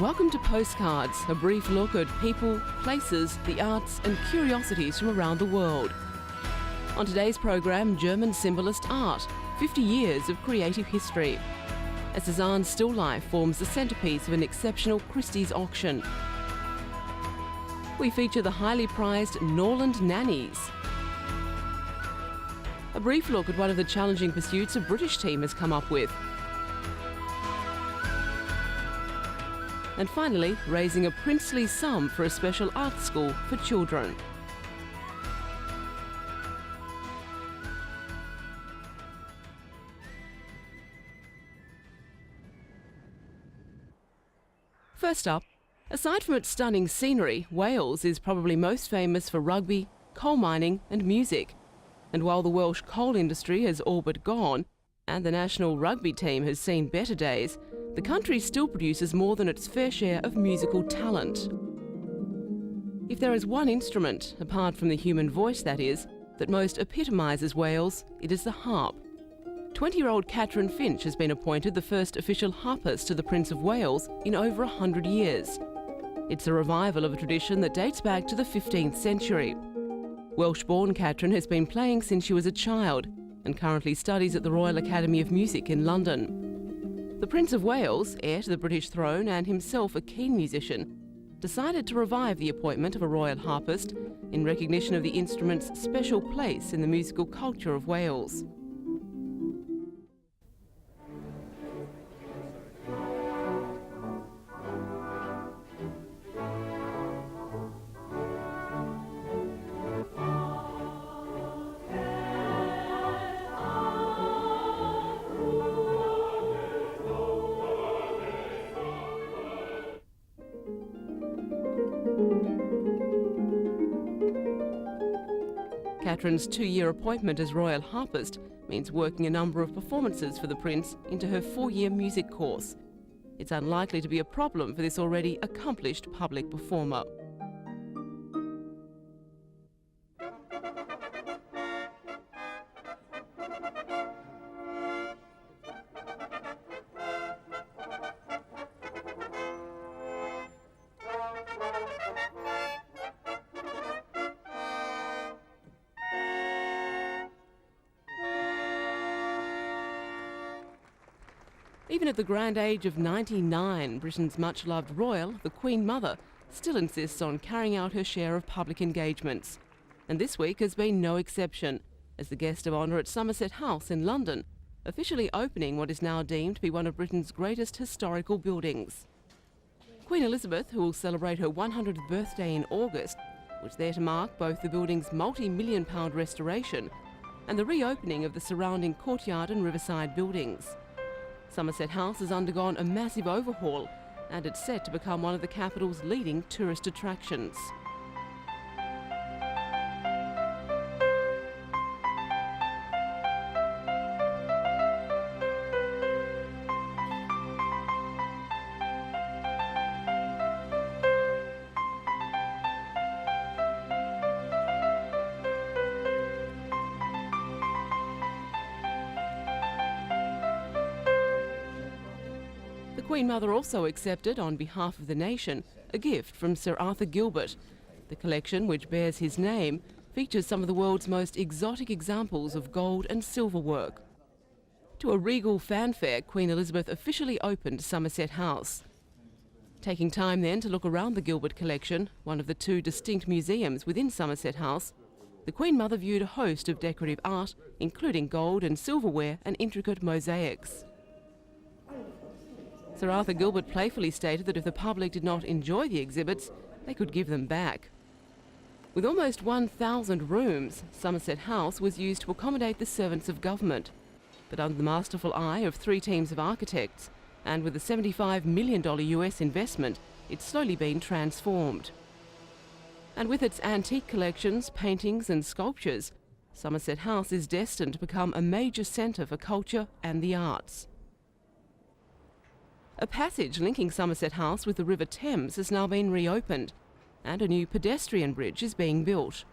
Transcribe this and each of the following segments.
Welcome to Postcards, a brief look at people, places, the arts and curiosities from around the world. On today's program, German symbolist art, 50 years of creative history. A Cézanne still life forms the centrepiece of an exceptional Christie's auction. We feature the highly prized Norland nannies. A brief look at one of the challenging pursuits a British team has come up with. And finally, raising a princely sum for a special art school for children. First up, aside from its stunning scenery, Wales is probably most famous for rugby, coal mining and music. And while the Welsh coal industry has all but gone, and the national rugby team has seen better days, the country still produces more than its fair share of musical talent. If there is one instrument, apart from the human voice that is, that most epitomises Wales, it is the harp. 20-year-old Catherine Finch has been appointed the first official harpist to the Prince of Wales in over 100 years. It's a revival of a tradition that dates back to the 15th century. Welsh-born Catherine has been playing since she was a child and currently studies at the Royal Academy of Music in London. The Prince of Wales, heir to the British throne and himself a keen musician, decided to revive the appointment of a royal harpist in recognition of the instrument's special place in the musical culture of Wales. Catherine's 2-year appointment as royal harpist means working a number of performances for the Prince into her 4-year music course. It's unlikely to be a problem for this already accomplished public performer. Even at the grand age of 99, Britain's much-loved royal, the Queen Mother, still insists on carrying out her share of public engagements. And this week has been no exception, as the guest of honour at Somerset House in London, officially opening what is now deemed to be one of Britain's greatest historical buildings. Queen Elizabeth, who will celebrate her 100th birthday in August, was there to mark both the building's multi-million-pound restoration and the reopening of the surrounding courtyard and riverside buildings. Somerset House has undergone a massive overhaul and it's set to become one of the capital's leading tourist attractions. The Queen Mother also accepted, on behalf of the nation, a gift from Sir Arthur Gilbert. The collection, which bears his name, features some of the world's most exotic examples of gold and silver work. To a regal fanfare, Queen Elizabeth officially opened Somerset House. Taking time then to look around the Gilbert collection, one of the 2 distinct museums within Somerset House, the Queen Mother viewed a host of decorative art, including gold and silverware and intricate mosaics. Sir Arthur Gilbert playfully stated that if the public did not enjoy the exhibits, they could give them back. With almost 1,000 rooms, Somerset House was used to accommodate the servants of government. But under the masterful eye of 3 teams of architects, and with a $75 million US investment, it's slowly been transformed. And with its antique collections, paintings and sculptures, Somerset House is destined to become a major centre for culture and the arts. A passage linking Somerset House with the River Thames has now been reopened, and a new pedestrian bridge is being built.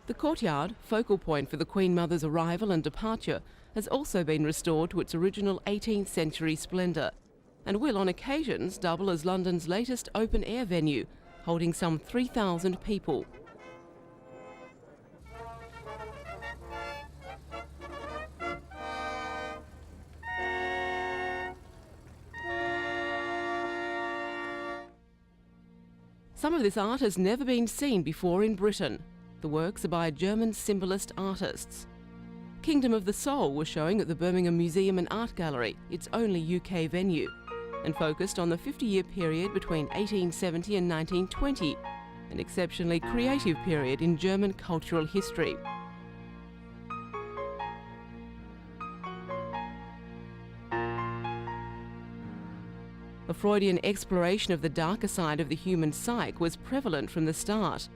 The courtyard, focal point for the Queen Mother's arrival and departure, has also been restored to its original 18th century splendour, and will on occasions double as London's latest open-air venue, holding some 3,000 people. Some of this art has never been seen before in Britain. The works are by German symbolist artists. Kingdom of the Soul was showing at the Birmingham Museum and Art Gallery, its only UK venue, and focused on the 50-year period between 1870 and 1920, an exceptionally creative period in German cultural history. A Freudian exploration of the darker side of the human psyche was prevalent from the start.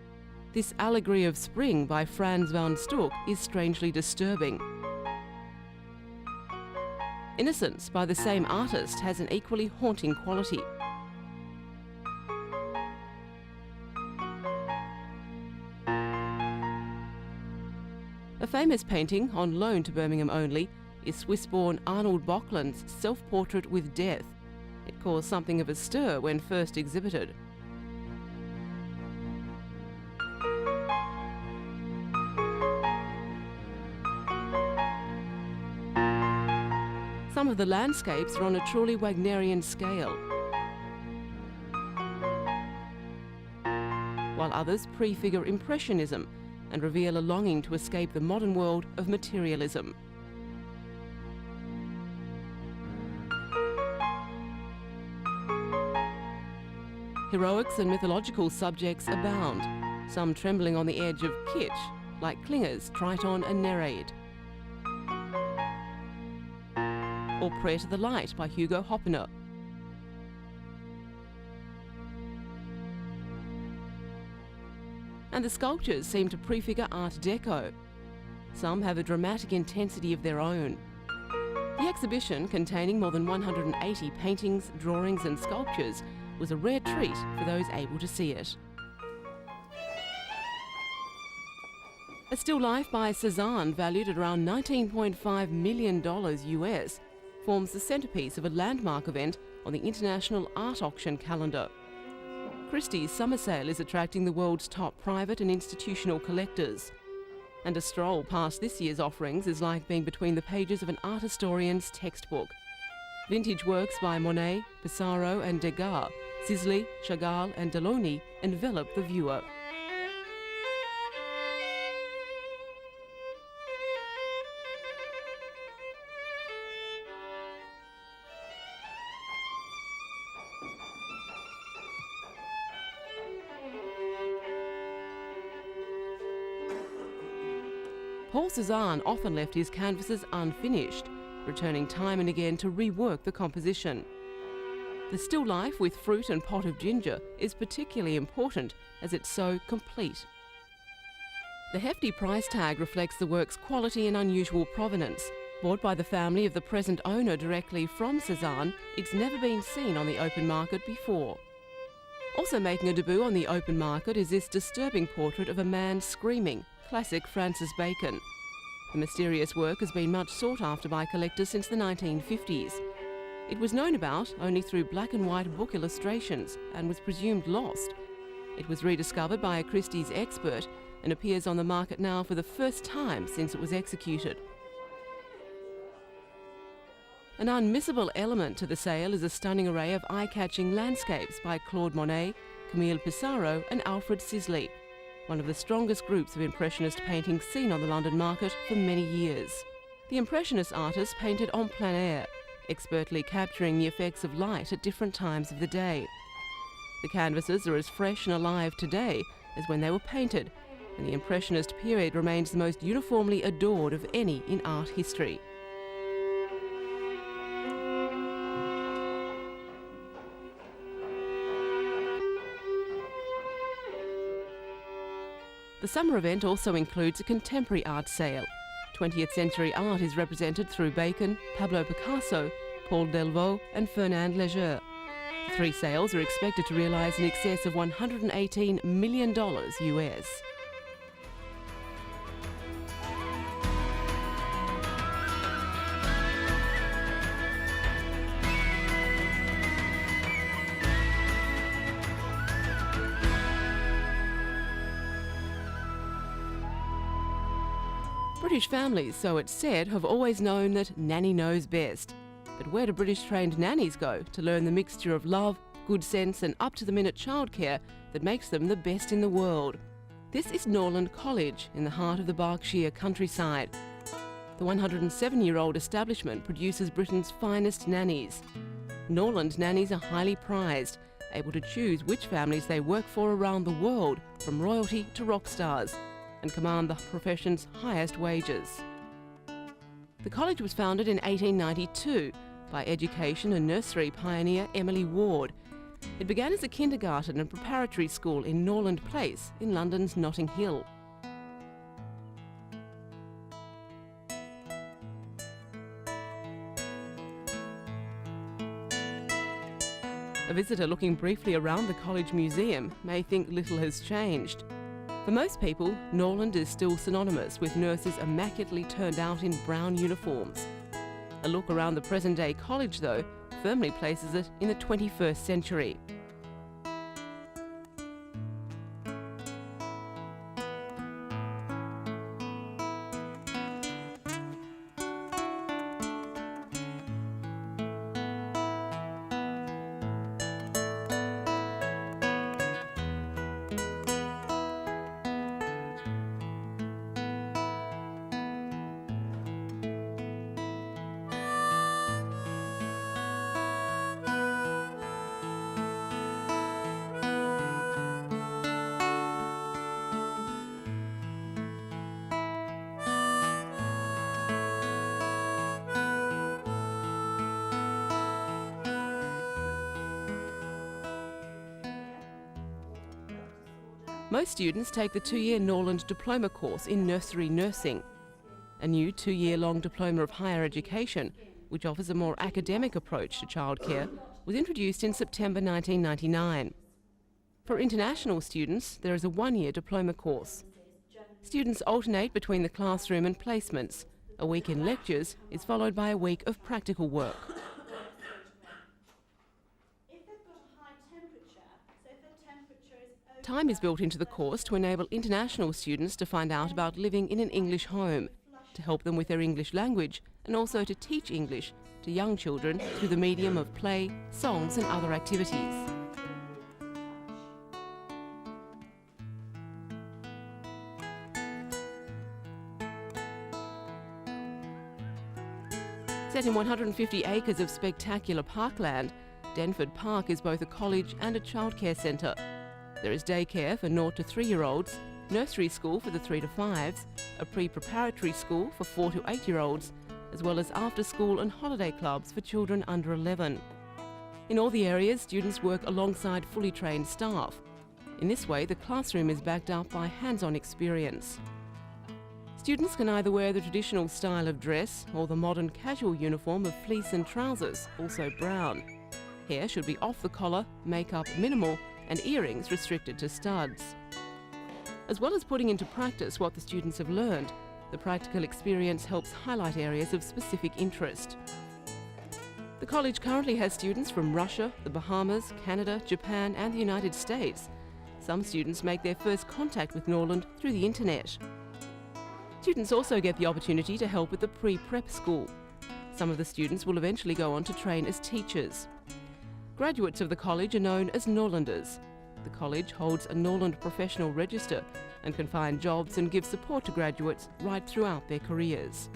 This allegory of spring by Frans van Stok is strangely disturbing. Innocence by the same artist has an equally haunting quality. A famous painting, on loan to Birmingham only, is Swiss-born Arnold Bockland's Self-Portrait with Death. It caused something of a stir when first exhibited. Some of the landscapes are on a truly Wagnerian scale, while others prefigure Impressionism and reveal a longing to escape the modern world of materialism. Heroics and mythological subjects abound, some trembling on the edge of kitsch, like Klinger's Triton and Nereid, or Prayer to the Light by Hugo Hoppener. And the sculptures seem to prefigure Art Deco. Some have a dramatic intensity of their own. The exhibition, containing more than 180 paintings, drawings and sculptures, was a rare treat for those able to see it. A still life by Cézanne, valued at around $19.5 million US, forms the centrepiece of a landmark event on the International Art Auction calendar. Christie's summer sale is attracting the world's top private and institutional collectors. And a stroll past this year's offerings is like being between the pages of an art historian's textbook. Vintage works by Monet, Pissarro and Degas, Sisley, Chagall and Delaunay envelop the viewer. Paul Cézanne often left his canvases unfinished, returning time and again to rework the composition. The still life with fruit and pot of ginger is particularly important as it's so complete. The hefty price tag reflects the work's quality and unusual provenance. Bought by the family of the present owner directly from Cézanne, it's never been seen on the open market before. Also making a debut on the open market is this disturbing portrait of a man screaming, classic Francis Bacon. The mysterious work has been much sought after by collectors since the 1950s. It was known about only through black and white book illustrations and was presumed lost. It was rediscovered by a Christie's expert and appears on the market now for the first time since it was executed. An unmissable element to the sale is a stunning array of eye-catching landscapes by Claude Monet, Camille Pissarro and Alfred Sisley, one of the strongest groups of Impressionist paintings seen on the London market for many years. The Impressionist artists painted en plein air, expertly capturing the effects of light at different times of the day. The canvases are as fresh and alive today as when they were painted, and the Impressionist period remains the most uniformly adored of any in art history. The summer event also includes a contemporary art sale. 20th century art is represented through Bacon, Pablo Picasso, Paul Delvaux and Fernand Léger. The three sales are expected to realise in excess of $118 million US. British families, so it's said, have always known that nanny knows best. But where do British-trained nannies go to learn the mixture of love, good sense and up-to-the-minute childcare that makes them the best in the world? This is Norland College in the heart of the Berkshire countryside. The 107-year-old establishment produces Britain's finest nannies. Norland nannies are highly prized, able to choose which families they work for around the world, from royalty to rock stars, and command the profession's highest wages. The college was founded in 1892 by education and nursery pioneer Emily Ward. It began as a kindergarten and preparatory school in Norland Place in London's Notting Hill. A visitor looking briefly around the college museum may think little has changed. For most people, Norland is still synonymous with nurses immaculately turned out in brown uniforms. A look around the present-day college, though, firmly places it in the 21st century. Most students take the 2-year Norland Diploma course in nursery nursing. A new 2-year-long Diploma of Higher Education, which offers a more academic approach to childcare, was introduced in September 1999. For international students, there is a 1-year diploma course. Students alternate between the classroom and placements. A week in lectures is followed by a week of practical work. Time is built into the course to enable international students to find out about living in an English home, to help them with their English language, and also to teach English to young children through the medium of play, songs and other activities. Set in 150 acres of spectacular parkland, Denford Park is both a college and a childcare centre. There is daycare for 0 to 3-year-olds, nursery school for the 3 to 5s, a pre-preparatory school for 4 to 8-year-olds, as well as after-school and holiday clubs for children under 11. In all the areas, students work alongside fully trained staff. In this way, the classroom is backed up by hands-on experience. Students can either wear the traditional style of dress or the modern casual uniform of fleece and trousers, also brown. Hair should be off the collar, makeup minimal, and earrings restricted to studs. As well as putting into practice what the students have learned, the practical experience helps highlight areas of specific interest. The college currently has students from Russia, the Bahamas, Canada, Japan and the United States. Some students make their first contact with Norland through the internet. Students also get the opportunity to help with the pre-prep school. Some of the students will eventually go on to train as teachers. Graduates of the college are known as Norlanders. The college holds a Norland Professional Register and can find jobs and give support to graduates right throughout their careers.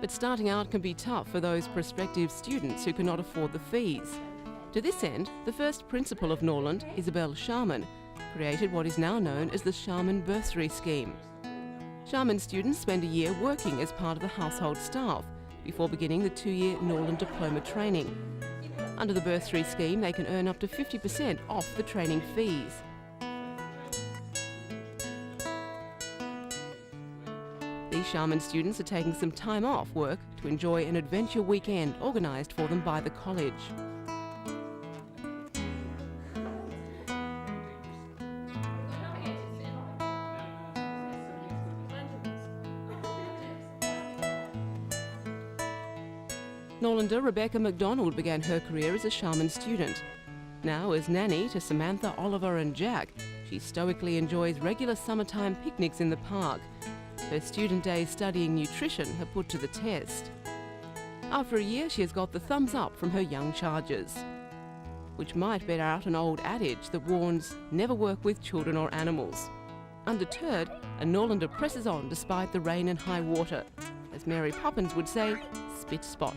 But starting out can be tough for those prospective students who cannot afford the fees. To this end, the first principal of Norland, Isabel Sharman, created what is now known as the Shaman Bursary Scheme. Shaman students spend a year working as part of the household staff before beginning the 2-year Norland Diploma training. Under the bursary scheme, they can earn up to 50% off the training fees. These Shaman students are taking some time off work to enjoy an adventure weekend organised for them by the college. Norlander Rebecca McDonald began her career as a Shaman student. Now as nanny to Samantha, Oliver and Jack, she stoically enjoys regular summertime picnics in the park. Her student days studying nutrition are put to the test. After a year, she has got the thumbs up from her young charges, which might bear out an old adage that warns, never work with children or animals. Undeterred, a Norlander presses on despite the rain and high water. As Mary Poppins would say, spit spot.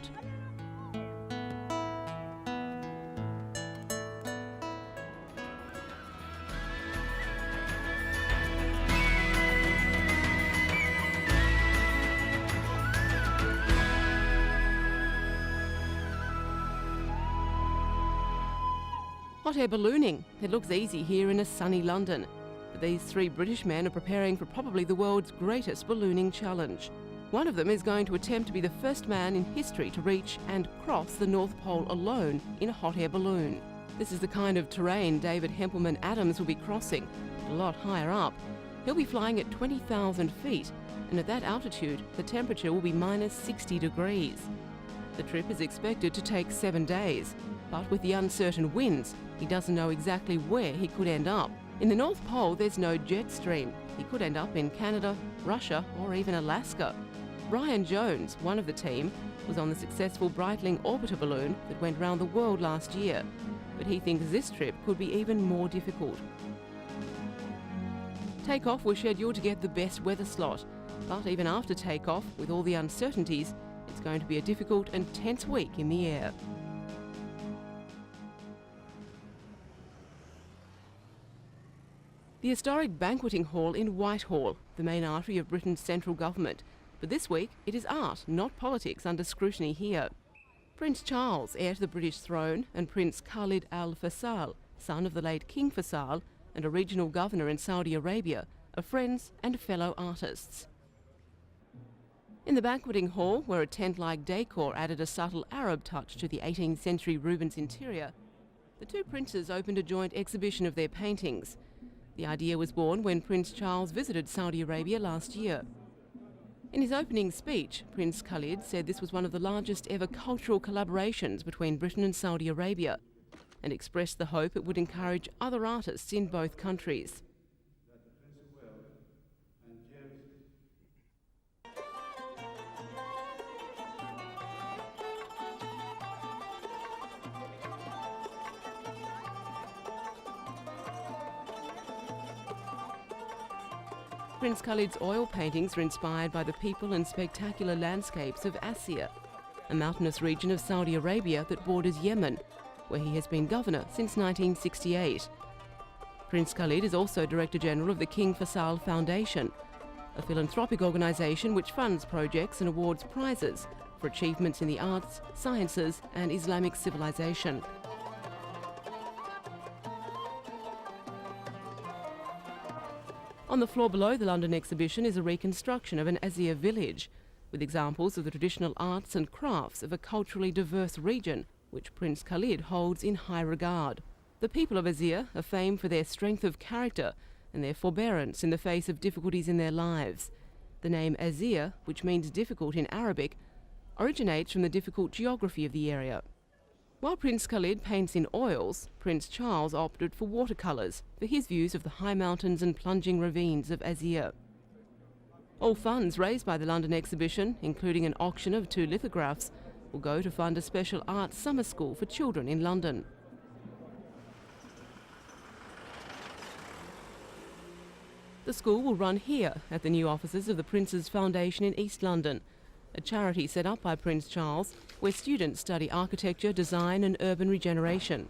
Hot air ballooning. It looks easy here in a sunny London, but these 3 British men are preparing for probably the world's greatest ballooning challenge. One of them is going to attempt to be the first man in history to reach and cross the North Pole alone in a hot air balloon. This is the kind of terrain David Hempelman Adams will be crossing, a lot higher up. He'll be flying at 20,000 feet, and at that altitude, the temperature will be minus 60 degrees. The trip is expected to take 7 days, but with the uncertain winds, he doesn't know exactly where he could end up. In the North Pole, there's no jet stream. He could end up in Canada, Russia, or even Alaska. Brian Jones, one of the team, was on the successful Breitling orbiter balloon that went round the world last year, but he thinks this trip could be even more difficult. Takeoff was scheduled to get the best weather slot, but even after takeoff, with all the uncertainties, it's going to be a difficult and tense week in the air. The historic banqueting hall in Whitehall, the main artery of Britain's central government. But this week, it is art, not politics, under scrutiny here. Prince Charles, heir to the British throne, and Prince Khalid Al Faisal, son of the late King Faisal and a regional governor in Saudi Arabia, are friends and fellow artists. In the banqueting hall, where a tent-like decor added a subtle Arab touch to the 18th century Rubens interior, the 2 princes opened a joint exhibition of their paintings. The idea was born when Prince Charles visited Saudi Arabia last year. In his opening speech, Prince Khalid said this was one of the largest ever cultural collaborations between Britain and Saudi Arabia, and expressed the hope it would encourage other artists in both countries. Prince Khalid's oil paintings are inspired by the people and spectacular landscapes of Asir, a mountainous region of Saudi Arabia that borders Yemen, where he has been governor since 1968. Prince Khalid is also Director General of the King Faisal Foundation, a philanthropic organisation which funds projects and awards prizes for achievements in the arts, sciences and Islamic civilization. On the floor below the London exhibition is a reconstruction of an Azir village, with examples of the traditional arts and crafts of a culturally diverse region, which Prince Khalid holds in high regard. The people of Azir are famed for their strength of character and their forbearance in the face of difficulties in their lives. The name Azir, which means difficult in Arabic, originates from the difficult geography of the area. While Prince Khalid paints in oils, Prince Charles opted for watercolours for his views of the high mountains and plunging ravines of Azir. All funds raised by the London exhibition, including an auction of 2 lithographs, will go to fund a special arts summer school for children in London. The school will run here at the new offices of the Prince's Foundation in East London, a charity set up by Prince Charles where students study architecture, design and urban regeneration.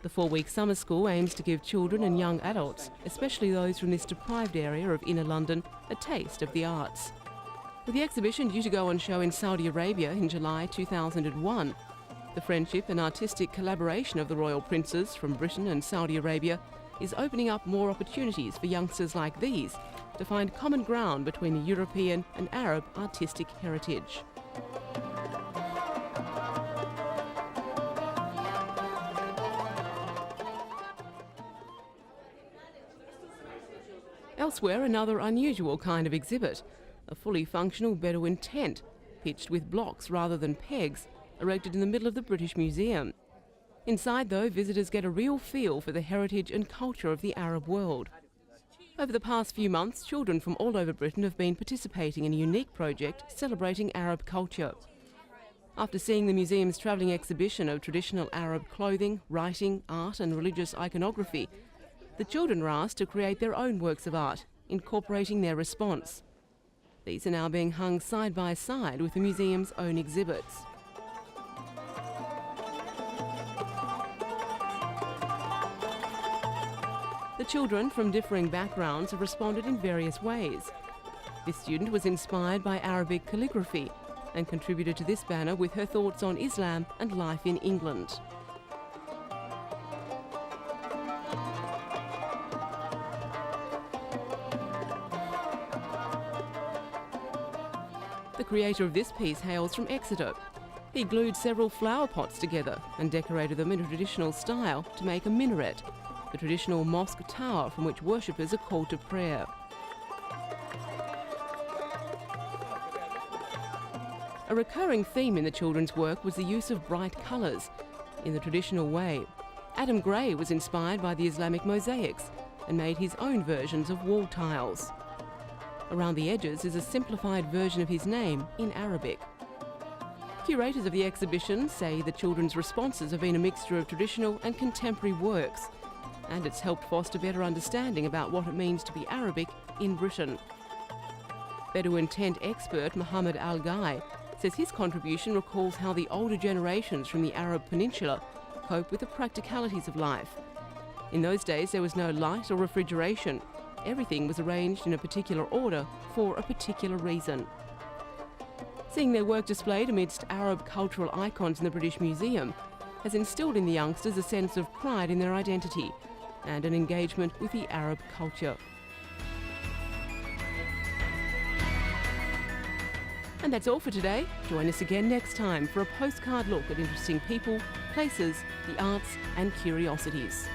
The 4-week summer school aims to give children and young adults, especially those from this deprived area of inner London, a taste of the arts. With the exhibition due to go on show in Saudi Arabia in July 2001, the friendship and artistic collaboration of the royal princes from Britain and Saudi Arabia is opening up more opportunities for youngsters like these to find common ground between the European and Arab artistic heritage. Elsewhere, another unusual kind of exhibit, a fully functional Bedouin tent, pitched with blocks rather than pegs, erected in the middle of the British Museum. Inside, though, visitors get a real feel for the heritage and culture of the Arab world. Over the past few months, children from all over Britain have been participating in a unique project celebrating Arab culture. After seeing the museum's travelling exhibition of traditional Arab clothing, writing, art and religious iconography, the children were asked to create their own works of art, incorporating their response. These are now being hung side by side with the museum's own exhibits. The children from differing backgrounds have responded in various ways. This student was inspired by Arabic calligraphy and contributed to this banner with her thoughts on Islam and life in England. The creator of this piece hails from Exeter. He glued several flower pots together and decorated them in a traditional style to make a minaret, the traditional mosque tower from which worshippers are called to prayer. A recurring theme in the children's work was the use of bright colours in the traditional way. Adam Gray was inspired by the Islamic mosaics and made his own versions of wall tiles. Around the edges is a simplified version of his name in Arabic. Curators of the exhibition say the children's responses have been a mixture of traditional and contemporary works, and it's helped foster better understanding about what it means to be Arabic in Britain. Bedouin tent expert Mohammed Al-Ghai says his contribution recalls how the older generations from the Arab Peninsula cope with the practicalities of life. In those days there was no light or refrigeration. Everything was arranged in a particular order for a particular reason. Seeing their work displayed amidst Arab cultural icons in the British Museum has instilled in the youngsters a sense of pride in their identity and an engagement with the Arab culture. And that's all for today. Join us again next time for a postcard look at interesting people, places, the arts and curiosities.